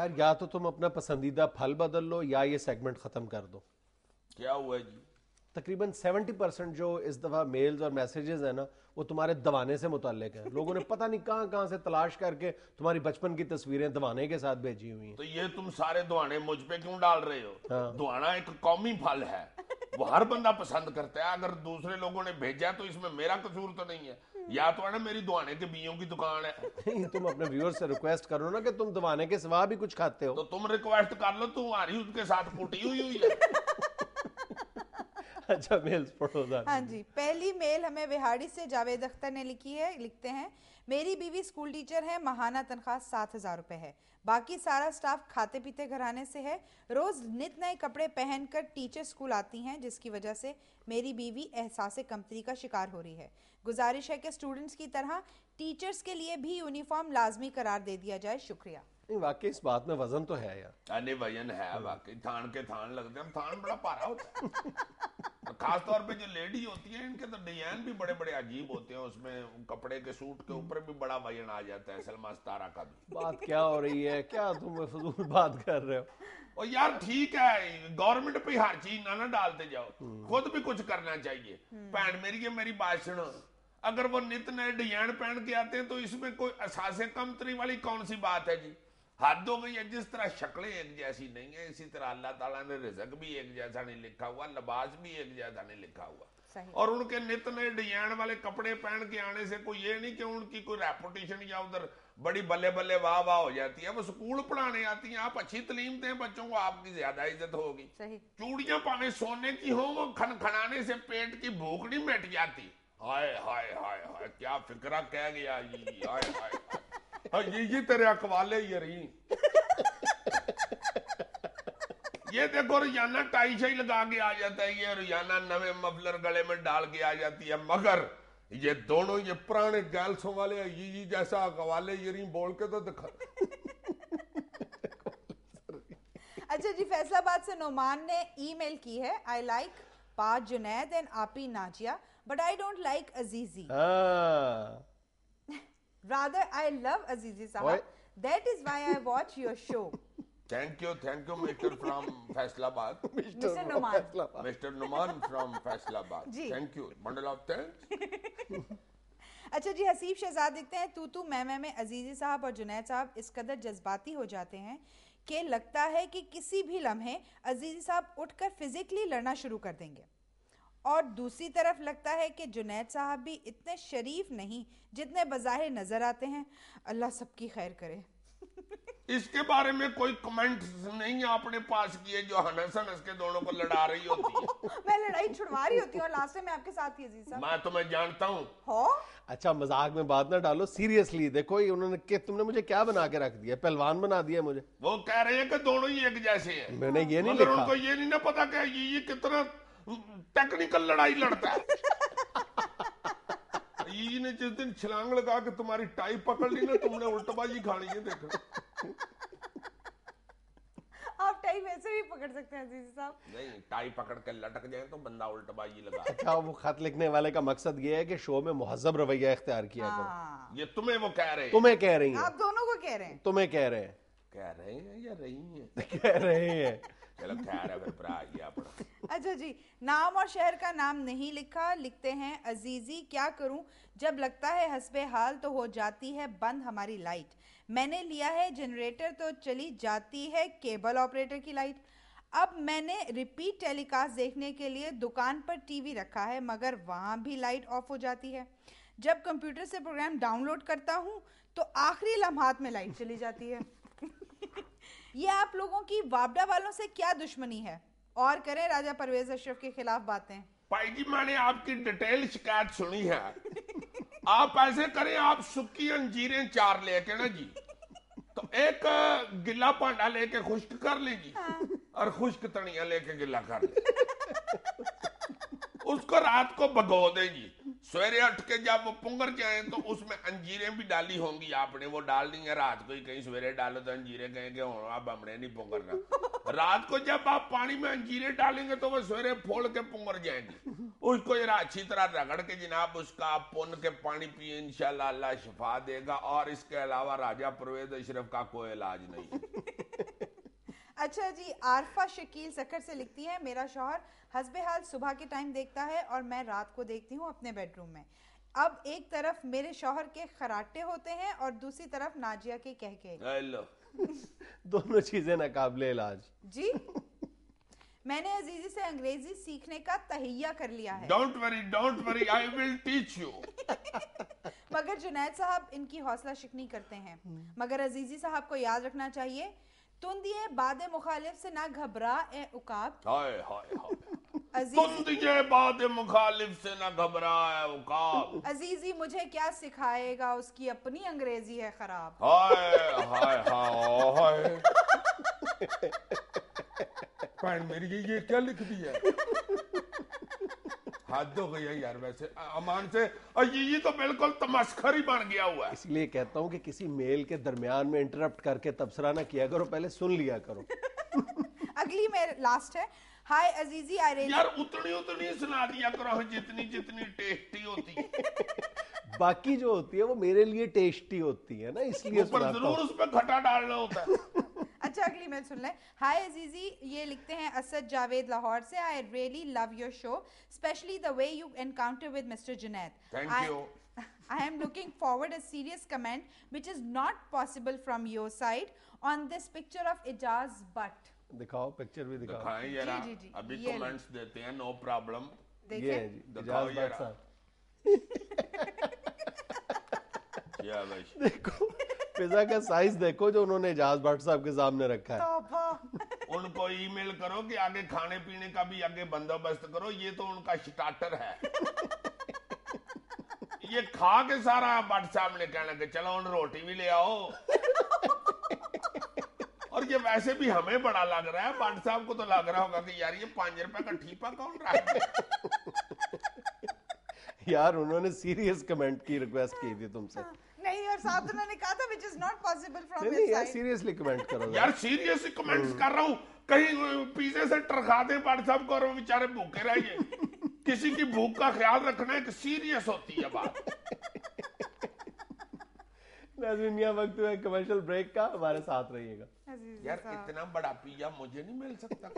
यार या तो तुम अपना पसंदीदा फल बदल लो या ये सेगमेंट खत्म कर दो। क्या हुआ जी? तकरीबन 70% जो इस दफा मेल्स और मैसेजेस है ना, वो तुम्हारे दवाने से मुताल्लिक हैं। लोगों ने पता नहीं कहां कहां से तलाश करके तुम्हारी बचपन की तस्वीरें दवाने के साथ भेजी हुई हैं। तो ये तुम सारे दुआने मुझ पे क्यों डाल रहे हो? हाँ। दुआना एक कौमी फल है, वो हर बंदा पसंद करता है। अगर दूसरे लोगों ने भेजा तो इसमें मेरा कसूर तो नहीं है। या तो है ना मेरी दुआने के बीजों की दुकान है। नहीं, तुम अपने व्यूअर से रिक्वेस्ट करो ना कि तुम दवाने के सिवा भी कुछ खाते हो। तो तुम रिक्वेस्ट कर लो, तुम्हारी उसके साथ कुटी हुई है। अच्छा, मेल्स पढ़ो। हाँ जी, पहली मेल हमें विहाड़ी से जावेद अख्तर ने लिखी है। लिखते हैं, मेरी बीवी स्कूल टीचर है, माहाना तनख्वाह 7,000 रुपए है। बाकी सारा स्टाफ खाते पीते घराने से है। रोज नित नए कपड़े पहनकर टीचर स्कूल आती हैं, जिसकी वजह से मेरी बीवी एहसास कमतरी का शिकार हो रही है। गुजारिश है कि स्टूडेंट्स की तरह टीचर्स के लिए भी यूनिफॉर्म लाजमी करार दे दिया जाए। शुक्रिया। नहीं, वाकई इस बात में वजन तो है यार। अरे वजन है वाकई, थान के थान लगते हैं, थान बड़ा भारा होता है। खास तौर पे जो लेडी होती है, इनके तो डिजाइन भी बड़े बड़े अजीब होते हैं। उसमें कपड़े के सूट के ऊपर भी बड़ा वजन आ जाता है। सलमा सितारा का भी। बात क्या हो रही है, क्या तुम फजूल बात कर रहे हो? और यार ठीक है, गवर्नमेंट पे हर चीज ना डालते जाओ, खुद भी कुछ करना चाहिए। भैन मेरी बात सुनो, अगर वो नित नए डिजाइन पहन के आते हैं तो इसमें कोई असासे कमतरी वाली कौन सी बात है जी? हद हो गई है। जिस तरह शक्लें एक जैसी नहीं है, इसी तरह अल्लाह ताला ने रिज़्क भी एक जैसा नहीं लिखा हुआ, लिबास भी एक जैसा नहीं लिखा हुआ। और उनके नित नए डिजाइन वाले कपड़े पहन के आने से कोई ये नहीं कि उनकी कोई रेपुटेशन या उधर बड़ी बल्ले बल्ले वाह वाह हो जाती है। वो स्कूल पढ़ाने आती हैं, आप अच्छी तालीम दें बच्चों को, आपकी ज्यादा इज्जत होगी। चूड़ियां पावे सोने की हो, वो खनखनाने से पेट की भूख नहीं मिट जाती। हाय हाय हाय हाय, क्या फिक्रा कह गया ये। हाय हाय हाय, ये तेरे अकवाले ये रही। ये देखो, रोजाना टाई शाई लगा के आ जाता है, ये रोजाना नवे मफलर गले में डाल के आ जाती है। मगर ये दोनों ये पुराने गैल्सों वाले ये जैसा अकवाले ये रही बोल के तो दिखा। अच्छा जी, फैसलाबाद से नोमान ने ईमेल की है। आई लाइक पा जुनैद एंड आपी Nazia, but I don't like अजीजी। Rather, I love Azizi Sahab. That is why I watch your show. Thank you, Mr. from Faisalabad. Mr. Numan. Mr. Numan from Faisalabad. Thank you. Bundle of thanks. अच्छा जी, हसीब शहजाद लिखते हैं, तू मैं में अजीजी साहब और जुनैद साहब इस कदर जज्बाती हो जाते हैं कि लगता है कि किसी भी लम्हे अजीजी साहब उठकर फिजिकली लड़ना शुरू कर देंगे। और दूसरी तरफ लगता है कि जुनैद साहब भी इतने शरीफ नहीं जितने बज़ाहिर नजर आते हैं। अल्लाह सबकी खैर करे। इसके बारे में कोई कमेंट नहीं आपने पास किए जो हनस हनस के दोनों को लड़ा रही होती है? मैं लड़ाई छुड़वा रही होती हूँ और लास्ट में मैं आपके साथ ही अजीज साहब। मैं तुम्हें जानता हूँ। हो? अच्छा, मजाक में बात ना डालो, सीरियसली देखो, ये उन्होंने तुमने मुझे क्या बना के रख दिया, पहलवान बना दिया मुझे। वो कह रहे हैं कि दोनों ही एक जैसे हैं। मैंने ये नहीं लिखा। लिखा। उनको ये नहीं ना पता कि ये कितना टेक्निकल लड़ाई लड़ता है। ये ने जिस दिन छलांग लगा के तुम्हारी टाई पकड़ ली ना, तुमने उल्टबाजी खानी है। देखो, आप टाई वैसे भी पकड़ सकते हैं अजीज साहब। नहीं, टाई पकड़ के लटक जाए तो बंदा उल्टबाजी लगा। अच्छा, वो खत लिखने वाले का मकसद ये है कि शो में मुहज्जब रवैया इख्तियार किया करो। ये तुम्हें वो कह रहे हैं? तुम्हें कह रही हैं। आप दोनों को कह रहे हैं। तुम्हें कह रहे हैं। कह रहे हैं या रही हैं? कह रहे हैं। चलो खैर है, फिर भरा ये अपना। अच्छा जी, नाम और शहर का नाम नहीं लिखा। लिखते हैं, अजीजी क्या करूं, जब लगता है हस्बे हाल तो हो जाती है बंद हमारी लाइट। मैंने लिया है जनरेटर तो चली जाती है केबल ऑपरेटर की लाइट। अब मैंने रिपीट टेलीकास्ट देखने के लिए दुकान पर टीवी रखा है, मगर वहां भी लाइट ऑफ हो जाती है। जब कंप्यूटर से प्रोग्राम डाउनलोड करता हूं तो आखिरी लम्हात में लाइट चली जाती है। ये आप लोगों की वापडा वालों से क्या दुश्मनी है? और करें राजा परवेज अशरफ के खिलाफ बातें। भाई जी, मैंने आपकी डिटेल शिकायत सुनी है। आप ऐसे करें, आप सुक्की अंजीरें 4 लेके ना जी, तो एक गिला भांडा लेके खुश्क कर लीजिए। और खुश्क तनिया लेके गिला कर ले। उसको रात को भगो देगी। सवेरे उठ के जब वो पुंगर जाए तो उसमें अंजीरें भी डाली होंगी आपने, वो डाल दी है रात को ही। कहीं सवेरे डालो तो अंजीरें कहेंगे अब हमने नहीं पुंगरना। रात को जब आप पानी में अंजीरें डालेंगे तो वो सवेरे फोड़ के पुंगर जाएंगी। उसको जरा अच्छी तरह रगड़ के जनाब उसका आप पुन के पानी पिए, इंशाल्लाह अल्लाह शिफा देगा। और इसके अलावा राजा परवेज अशरफ का कोई इलाज नहीं है। अच्छा जी, आरफा शकील सकर से लिखती है, मेरा शौहर हस्बे हाल सुबह के टाइम देखता है और मैं रात को देखती हूँ अपने बेडरूम में। अब एक तरफ मेरे शौहर के खराटे होते हैं और दूसरी तरफ नाजिया के कहके। हेलो दोनों चीजें नाकाबिले इलाज। जी, मैंने अजीजी से अंग्रेजी सीखने का तहिया कर लिया है। Don't worry, I will teach you. मगर जुनैद साहब इनकी हौसला शिकनी करते हैं। मगर अजीजी साहब को याद रखना चाहिए, तुंदिए बादे मुखालिफ से ना घबरा ए उकाब। हाय हाय हाय। अजीजी, तुंदिए बादे मुखालिफ से ना घबरा ए उकाब। अजीजी मुझे क्या सिखाएगा, उसकी अपनी अंग्रेजी है खराब। हाय हाय हाय। भैन मेरी ये क्या लिख दिया है? हद हो गई है यार। वैसे अमान से ये तो बिल्कुल तमस्खर ही बन गया हुआ है। इसलिए कहता हूँ कि किसी मेल के दरमियान में इंटरप्ट करके तबसरा ना किया करो, पहले सुन लिया करो। अगली मेरे लास्ट है, हाय अजीजी आई रियली। यार उतनी सुना दिया करो जितनी टेस्टी होती है। बाकी जो होती है वो मेरे लिए टेस्टी होती है ना, इसलिए ऊपर जरूर उस पर खटा डालना होता है। अच्छा अगली मैं सुन लें। हाय अजीजी, ये लिखते हैं असद जावेद लाहौर से, I really love your show, specially the way you encounter with mister Junaid. Thank you. I am looking forward a serious comment which is not possible from your side on this picture of Ijaz Butt. दिखाओ, picture भी दिखाओ। दिखाएं जरा। जी, जी, अभी ये comments देते हैं, no problem. ये है जी, दिखाओ इजाज जरा। भट्ट साहब। क्या भाई? देखो पिज्जा का साइज देखो जो उन्होंने इजाज भट्ट साहब के सामने रखा है। तौबा। उनको ईमेल करो कि आगे खाने पीने का भी आगे बंदोबस्त करो, ये तो उनका स्टार्टर है। ये खा के सारा भट्ट साहब ने कहना कि चलो उन रोटी भी ले आओ। और ये वैसे भी हमें बड़ा लग रहा है, भट्ट साहब को तो लग रहा होगा कि यार ये 5 रुपए का ठीपा कौन रहा है। यार उन्होंने सीरियस कमेंट की रिक्वेस्ट की थी तुमसे। नहीं, और साथ उन्होंने कहा था which is not possible from नहीं his नहीं यार, side. सीरियसली कमेंट करो। यार सीरियसली कमेंट्स कर रहा हूँ, कहीं पिज्जे से टरखा दे भट्ट साहब को और वो बेचारे भूखे रह गए। किसी की भूख का ख्याल रखना एक सीरियस होती है बात। नाज़रीन, यहाँ वक्त हुआ कमर्शियल ब्रेक का, हमारे साथ रहिएगा। अजीज यार साहब। इतना बड़ा पिज्जा मुझे नहीं मिल सकता।